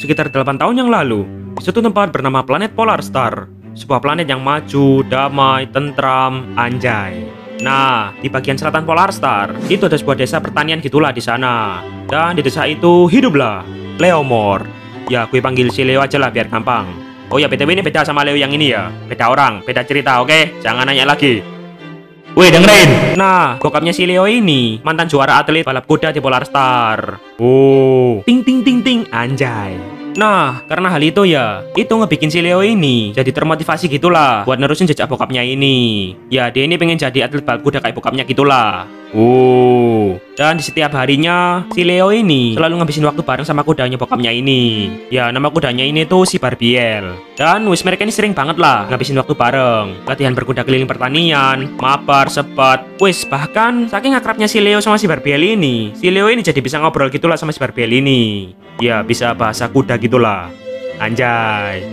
sekitar 8 tahun yang lalu, di suatu tempat bernama planet Polar Star. Sebuah planet yang maju, damai, tentram, anjay. Nah, di bagian selatan Polar Star, itu ada sebuah desa pertanian gitulah di sana. Dan di desa itu hiduplah Leomord. Ya, gue panggil si Leo aja lah biar gampang. Oh ya, BTW ini beda sama Leo yang ini ya. Beda orang, beda cerita, oke? Jangan nanya lagi. Wih, dengerin. Nah, bokapnya si Leo ini mantan juara atlet balap kuda di Polar Star. Oh, ting ting ting ting, anjay. Nah, karena hal itu ya, itu ngebikin si Leo ini jadi termotivasi gitulah buat nerusin jejak bokapnya ini. Ya, dia ini pengen jadi atlet balap kuda kayak bokapnya gitulah. Dan di setiap harinya, si Leo ini selalu ngabisin waktu bareng sama kudanya bokapnya ini. Ya, nama kudanya ini tuh si Barbiel. Dan wis mereka ini sering banget lah ngabisin waktu bareng. Latihan berkuda keliling pertanian, mabar, sepat. Wis, bahkan saking akrabnya si Leo sama si Barbiel ini, si Leo ini jadi bisa ngobrol gitulah sama si Barbiel ini. Ya, bisa bahasa kuda gitulah. Anjay.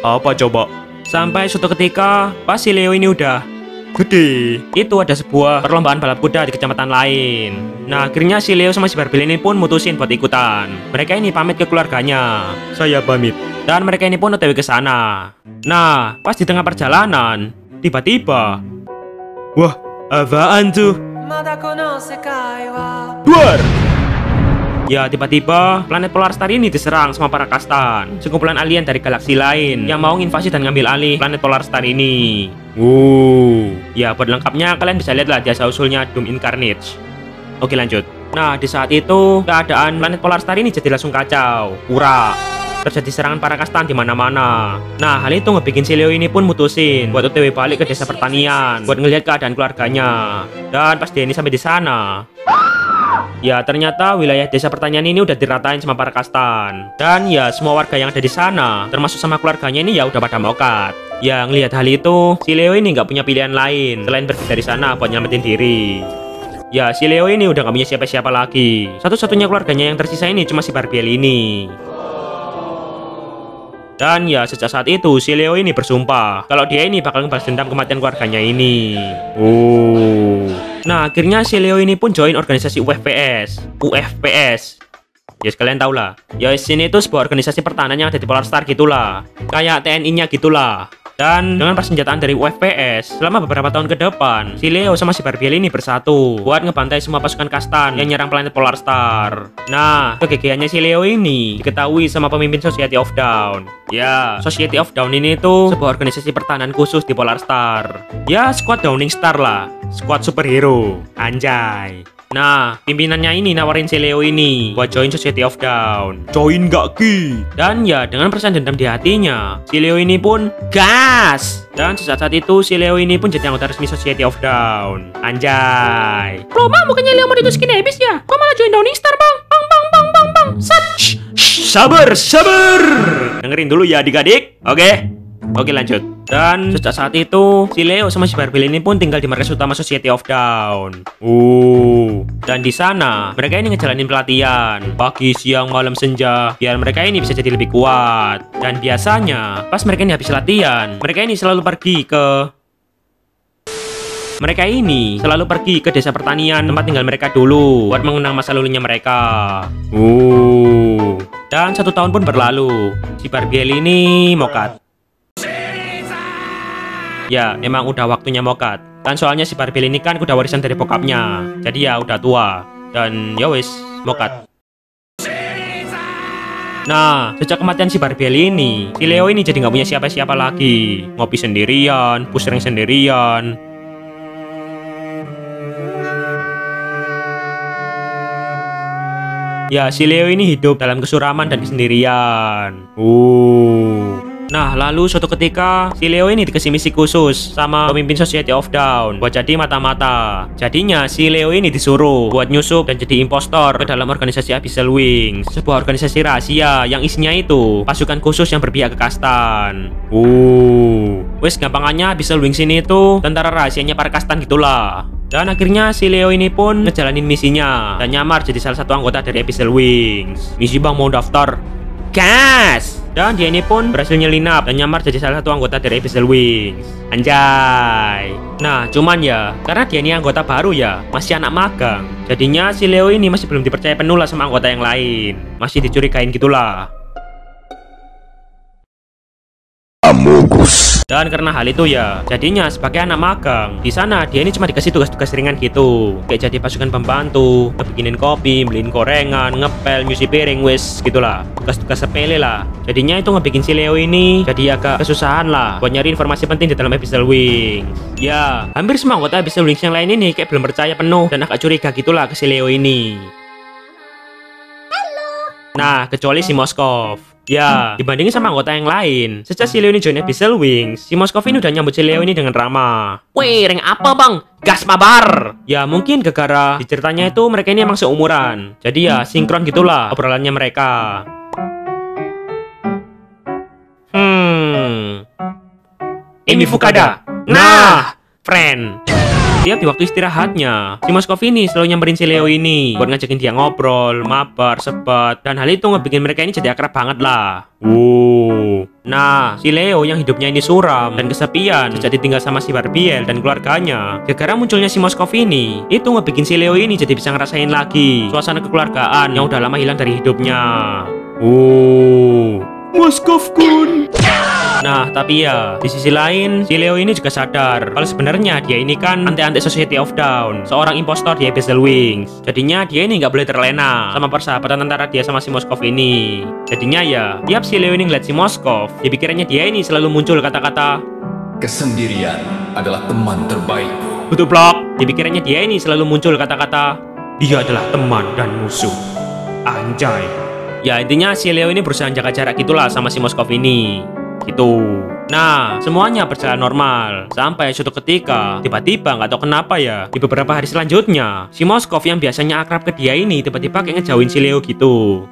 Apa coba? Sampai suatu ketika, pas si Leo ini udah gede, itu ada sebuah perlombaan balap kuda di kecamatan lain. Nah, akhirnya si Leo sama si Barbiel ini pun mutusin buat ikutan. Mereka ini pamit ke keluarganya. Saya pamit. Dan mereka ini pun OTW ke sana. Nah, pas di tengah perjalanan, tiba-tiba, wah, apaan tuh? Duar! Ya, tiba-tiba planet Polar Star ini diserang sama para kastan, sekumpulan alien dari galaksi lain yang mau invasi dan ngambil alih planet Polar Star ini. Ya, buat lengkapnya kalian bisa lihat lah di asal-usulnya Doom Incarnate. Oke, lanjut. Nah, di saat itu keadaan planet Polar Star ini jadi langsung kacau, pura. Terjadi serangan para kastan di mana-mana. Nah, hal itu ngebikin si Leo ini pun mutusin buat OTW balik ke desa pertanian buat ngelihat keadaan keluarganya. Dan pas dia ini sampai di sana, ya, ternyata wilayah desa pertanian ini udah diratain sama para kastan. Dan ya, semua warga yang ada di sana, termasuk sama keluarganya ini ya udah pada mokat. Ya, ngelihat hal itu, si Leo ini nggak punya pilihan lain selain pergi dari sana buat nyelamatin diri. Ya, si Leo ini udah nggak punya siapa-siapa lagi. Satu-satunya keluarganya yang tersisa ini cuma si Barbiel ini. Dan ya, sejak saat itu si Leo ini bersumpah kalau dia ini bakal ngebalas dendam kematian keluarganya ini. Nah, akhirnya si Leo ini pun join organisasi UFPS. Ya, sekalian tau lah. Ya, sini itu sebuah organisasi pertahanan yang ada di Polar Star gitulah. Kayak TNI-nya gitulah. Dan dengan persenjataan dari UFPS, selama beberapa tahun ke depan, si Leo sama si Barbiel ini bersatu buat ngebantai semua pasukan kastan yang nyerang planet Polar Star. Nah, kegigihannya si Leo ini diketahui sama pemimpin Society of Dawn. Ya, Society of Dawn ini tuh sebuah organisasi pertahanan khusus di Polar Star. Ya, squad Downing Star lah, squad superhero. Anjay. Nah, pimpinannya ini nawarin si Leo ini buat join Society of Dawn. Join gak Ki? Dan ya, dengan perasaan dendam di hatinya, si Leo ini pun gas. Dan saat itu si Leo ini pun jadi anggota resmi Society of Dawn. Anjay. Loh, Bang, bukannya Leo mau dimasukin habis ya? Kok malah join Downing Star, Bang? Bang. Sabar. Dengerin dulu ya adik-adik. Oke, lanjut. Dan sejak saat itu, si Leo sama si Barbiel ini pun tinggal di markas utama Society of Dawn. Dan di sana, mereka ini ngejalanin pelatihan pagi, siang, malam, senja, biar mereka ini bisa jadi lebih kuat. Dan biasanya, pas mereka ini habis latihan, mereka ini selalu pergi ke desa pertanian tempat tinggal mereka dulu buat mengenang masa lalunya mereka. Dan 1 tahun pun berlalu, si Barbiel ini mokat. Ya, memang udah waktunya mokat. Kan soalnya si Barbiel ini kan udah warisan dari bokapnya. Jadi ya udah tua. Dan ya wis, mokat. Nah, sejak kematian si Barbiel ini, si Leo ini jadi nggak punya siapa-siapa lagi. Ngopi sendirian, pusing sendirian. Ya, si Leo ini hidup dalam kesuraman dan kesendirian. Nah, lalu suatu ketika, si Leo ini dikasih misi khusus sama pemimpin Society of Dawn buat jadi mata-mata. Jadinya, si Leo ini disuruh buat nyusup dan jadi impostor ke dalam organisasi Abyssal Wings, sebuah organisasi rahasia yang isinya itu pasukan khusus yang berpihak ke kastan. Wes, gampangannya Abyssal Wings ini tuh tentara rahasianya para kastan gitulah. Dan akhirnya si Leo ini pun ngejalanin misinya dan nyamar jadi salah satu anggota dari Abyssal Wings. Misi, Bang, mau daftar? Gas! Dan dia ini pun berhasil nyelinap dan nyamar jadi salah satu anggota dari Abyssal Wings. Anjay. Nah, cuman ya, karena dia ini anggota baru ya, masih anak magang. Jadinya si Leo ini masih belum dipercaya penuh lah sama anggota yang lain. Masih dicurigain gitulah. Amogus. Dan karena hal itu ya, jadinya sebagai anak magang di sana dia ini cuma dikasih tugas-tugas ringan gitu, kayak jadi pasukan pembantu, ngebikinin kopi, beliin gorengan, ngepel, nyuci piring, wis gitulah, tugas-tugas sepele lah. Jadinya itu ngebikin si Leo ini jadi agak kesusahan lah buat nyari informasi penting di dalam Abyssal Wings. Ya, hampir semua anggota Abyssal Wings yang lain ini kayak belum percaya penuh dan agak curiga gitulah ke si Leo ini. Nah, kecuali si Moskov. Ya, dibandingin sama anggota yang lain, sejak si Leo ini join Abyssal Wings, si Moskov ini udah nyambut si Leo ini dengan ramah. Weh, rank apa bang? Gas mabar! Ya, mungkin gara-gara di ceritanya itu mereka ini emang seumuran. Jadi ya, sinkron gitulah obrolannya mereka. Amy Fukada. Nah, friend. Tiap di waktu istirahatnya, si Moskov ini selalu nyamperin si Leo ini buat ngajakin dia ngobrol, mabar, sebat, dan hal itu ngebikin mereka ini jadi akrab banget lah. Nah, si Leo yang hidupnya ini suram dan kesepian sejak ditinggal sama si Barbiel dan keluarganya, gara-gara munculnya si Moskov ini, itu ngebikin si Leo ini jadi bisa ngerasain lagi suasana kekeluargaan yang udah lama hilang dari hidupnya. Moskov kun. Nah, tapi ya, di sisi lain, si Leo ini juga sadar kalau sebenarnya dia ini kan anti-anti Society of Dawn, seorang impostor di Abyssal Wings. Jadinya dia ini nggak boleh terlena sama persahabatan antara dia sama si Moskov ini. Jadinya ya, tiap si Leo ini ngeliat si Moskov, dipikirannya dia ini selalu muncul kata-kata Kesendirian adalah teman terbaikku. betul blok. Dipikirannya dia ini selalu muncul kata-kata dia adalah teman dan musuh. Anjay. Ya, intinya si Leo ini berusaha jaga jarak gitulah sama si Moskov ini. Gitu. Nah, semuanya berjalan normal sampai suatu ketika tiba-tiba nggak tahu kenapa ya, di beberapa hari selanjutnya si Moskov yang biasanya akrab ke dia ini tiba-tiba kayak ngejauhin si Leo gitu.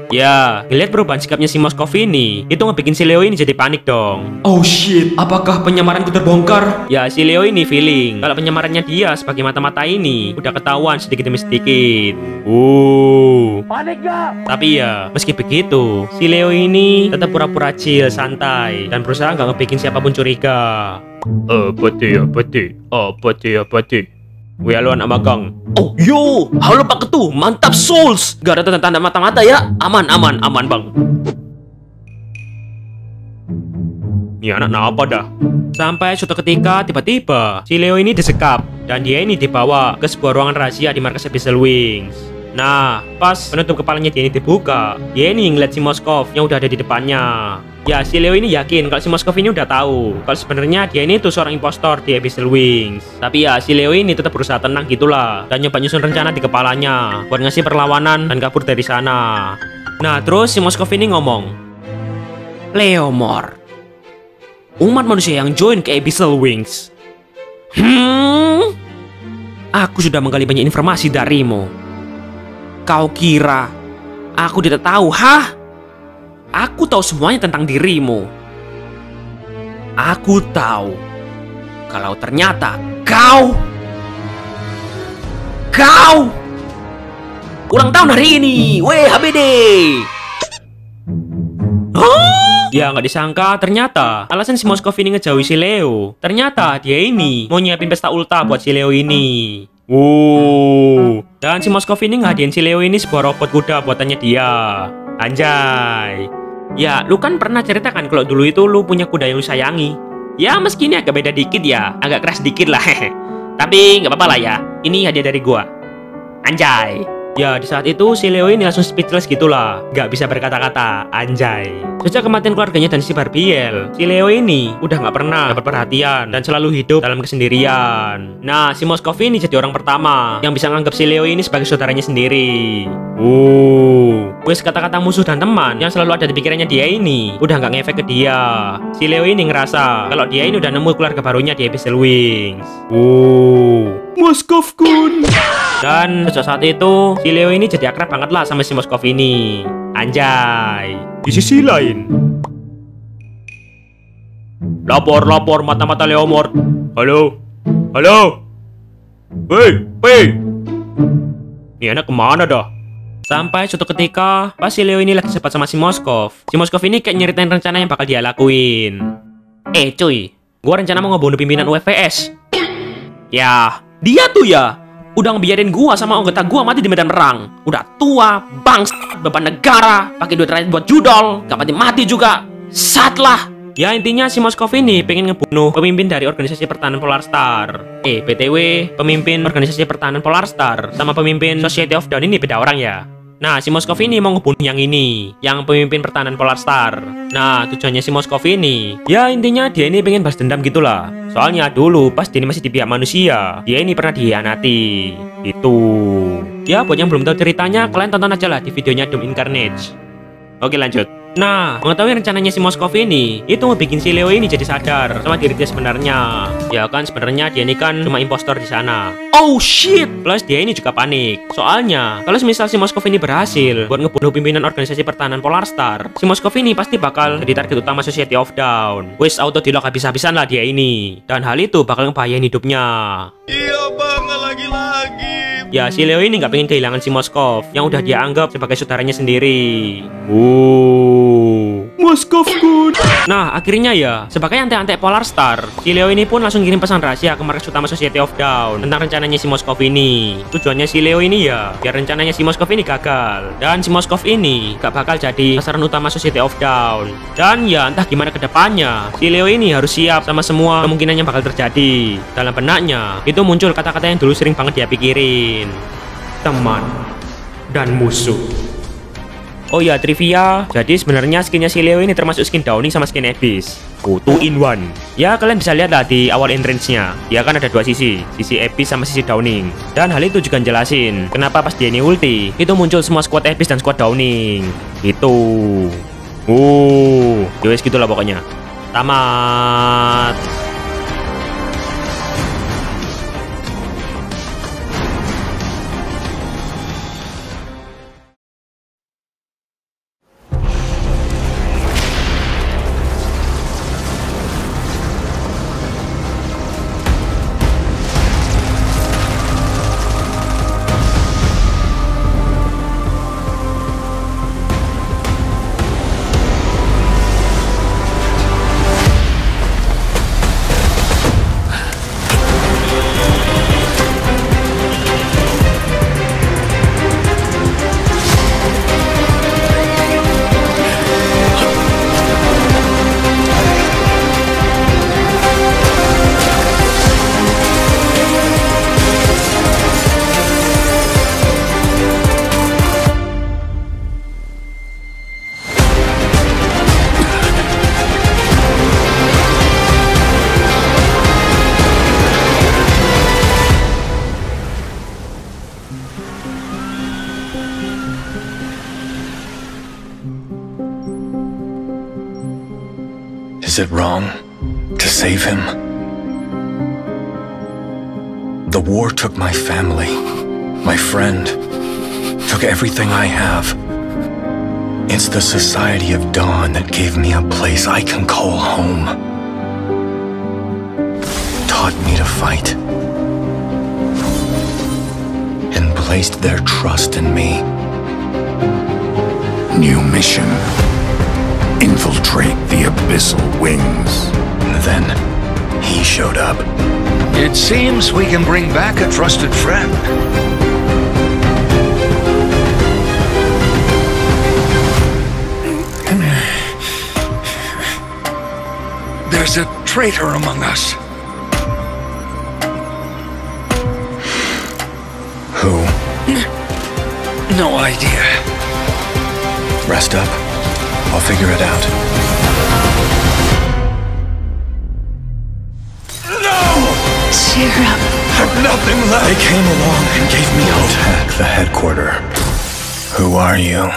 Ya, ngeliat perubahan sikapnya si Moskov ini, itu ngebikin si Leo ini jadi panik dong. Oh shit, apakah penyamaranku terbongkar? Ya, si Leo ini feeling kalau penyamarannya dia sebagai mata-mata ini udah ketahuan sedikit demi sedikit. Panik gak? Tapi ya, meski begitu, si Leo ini tetap pura-pura chill, santai, dan berusaha nggak ngebikin siapapun curiga. Pati. Wih, halo anak magang. Oh, yo, halo Pak Ketu, mantap Souls. Gak ada tanda-tanda mata-mata ya? Aman bang. Ini anak apa dah? Sampai suatu ketika tiba-tiba si Leo ini disekap dan dia ini dibawa ke sebuah ruangan rahasia di markas Abyssal Wings. Nah, pas penutup kepalanya dia ini dibuka, dia ini ngeliat si Moskov yang udah ada di depannya. Ya, si Leo ini yakin kalau si Moskov ini udah tahu kalau sebenarnya dia ini tuh seorang impostor di Abyssal Wings. Tapi ya, si Leo ini tetap berusaha tenang gitulah dan nyoba nyusun rencana di kepalanya buat ngasih perlawanan dan kabur dari sana. Nah, terus si Moskov ini ngomong, Leomor, umat manusia yang join ke Abyssal Wings. Aku sudah menggali banyak informasi darimu. Kau kira aku tidak tahu, hah? Aku tahu semuanya tentang dirimu. Aku tahu kalau ternyata kau ulang tahun hari ini. Weh, HBD. Ya, nggak disangka ternyata alasan si Moskov ini ngejauhi si Leo, ternyata dia ini mau nyiapin pesta ulta buat si Leo ini. Dan si Moskov ini ngadiin si Leo ini sebuah robot kuda buatannya dia. Anjay. Ya, lu kan pernah ceritakan kalau dulu itu lu punya kuda yang lu sayangi. Ya, meski ini agak beda dikit ya, agak keras dikit lah. Tapi nggak apa-apa lah ya, ini hadiah dari gua. Anjay. Ya, di saat itu si Leo ini langsung speechless gitulah, nggak bisa berkata-kata. Anjay. Sejak kematian keluarganya dan si Barbiel, si Leo ini udah nggak pernah dapat perhatian dan selalu hidup dalam kesendirian. Nah, si Moskov ini jadi orang pertama yang bisa nganggap si Leo ini sebagai saudaranya sendiri. Wes, kata-kata musuh dan teman yang selalu ada di pikirannya dia ini udah nggak ngefek ke dia. Si Leo ini ngerasa kalau dia ini udah nemu keluarga barunya di Abyssal Wings. Moskov kun. Dan sejak saat itu si Leo ini jadi akrab banget lah sama si Moskov ini. Anjay. Di sisi lain, Lapor mata-mata Leomord. Halo? Halo? Hei. Ini anak kemana dah? Sampai suatu ketika, pas si Leo ini lagi sempat sama si Moskov. Si Moskov ini kayak nyeritain rencana yang bakal dia lakuin. Cuy, gua rencana mau ngebunuh pimpinan UFPS. Ya, dia tuh ya udah ngebiarin gua sama anggota gua mati di medan perang. Udah tua, bangsat, beban negara, pakai duit rakyat buat judol, gak mati juga. Satlah. Ya intinya si Moskov ini pengen ngebunuh pemimpin dari organisasi pertahanan Polarstar. BTW, pemimpin organisasi pertahanan Polarstar sama pemimpin Society of Dawn ini beda orang ya. Nah, si Moskov ini mau ngebunuh yang ini, yang pemimpin pertahanan Polarstar. Nah, tujuannya si Moskov ini, ya intinya dia ini pengen balas dendam gitulah. Soalnya dulu pas dia ini masih di pihak manusia, dia ini pernah dikhianati. Itu. Ya, buat yang belum tahu ceritanya, kalian tonton aja lah di videonya Doom Incarnate. Oke, lanjut. Nah, mengetahui rencananya si Moskov ini, itu ngebikin si Leo ini jadi sadar sama diri dia sebenarnya. Ya kan, sebenarnya dia ini kan cuma impostor di sana. Oh shit! Plus dia ini juga panik. Soalnya, kalau misal si Moskov ini berhasil buat ngebunuh pimpinan organisasi pertahanan Polarstar, si Moskov ini pasti bakal jadi target utama Society of Dawn. Wis auto di lock habis-habisan lah dia ini. Dan hal itu bakal ngebahayain hidupnya. Iya bang, lagi-lagi. Ya, si Leo ini nggak pengen kehilangan si Moskov yang udah dia anggap sebagai saudaranya sendiri. Moskov good. Nah, akhirnya ya, sebagai antek-antek Polarstar, si Leo ini pun langsung kirim pesan rahasia ke markas utama Society of Dawn tentang rencananya si Moskov ini. Tujuannya si Leo ini ya, biar rencananya si Moskov ini gagal. Dan si Moskov ini gak bakal jadi sasaran utama Society of Dawn. Dan ya, entah gimana ke depannya, si Leo ini harus siap sama semua kemungkinan yang bakal terjadi. Dalam benaknya, itu muncul kata-kata yang dulu sering banget dia pikirin. Teman dan musuh. Oh ya, trivia. Jadi sebenarnya skinnya si Leo ini termasuk skin Downing sama skin Abyss. 2 in 1. Ya, kalian bisa lihat lah di awal entrance-nya. Ya kan ada dua sisi Abyss sama sisi Downing. Dan hal itu juga jelasin kenapa pas dia ini ulti, itu muncul semua squad Abyss dan squad Downing. Gitu. Yowes gitulah pokoknya. Tamat. Is it wrong to save him? The war took my family, my friend, took everything I have. It's the Society of Dawn that gave me a place I can call home. Taught me to fight. And placed their trust in me. New mission. Infiltrate the Abyssal Wings. Then, he showed up. It seems we can bring back a trusted friend. There's a traitor among us. Who? No idea. Rest up. I'll figure it out. No! Cheer up. I've nothing left. They came along and gave me hope. Attack the headquarters. Who are you?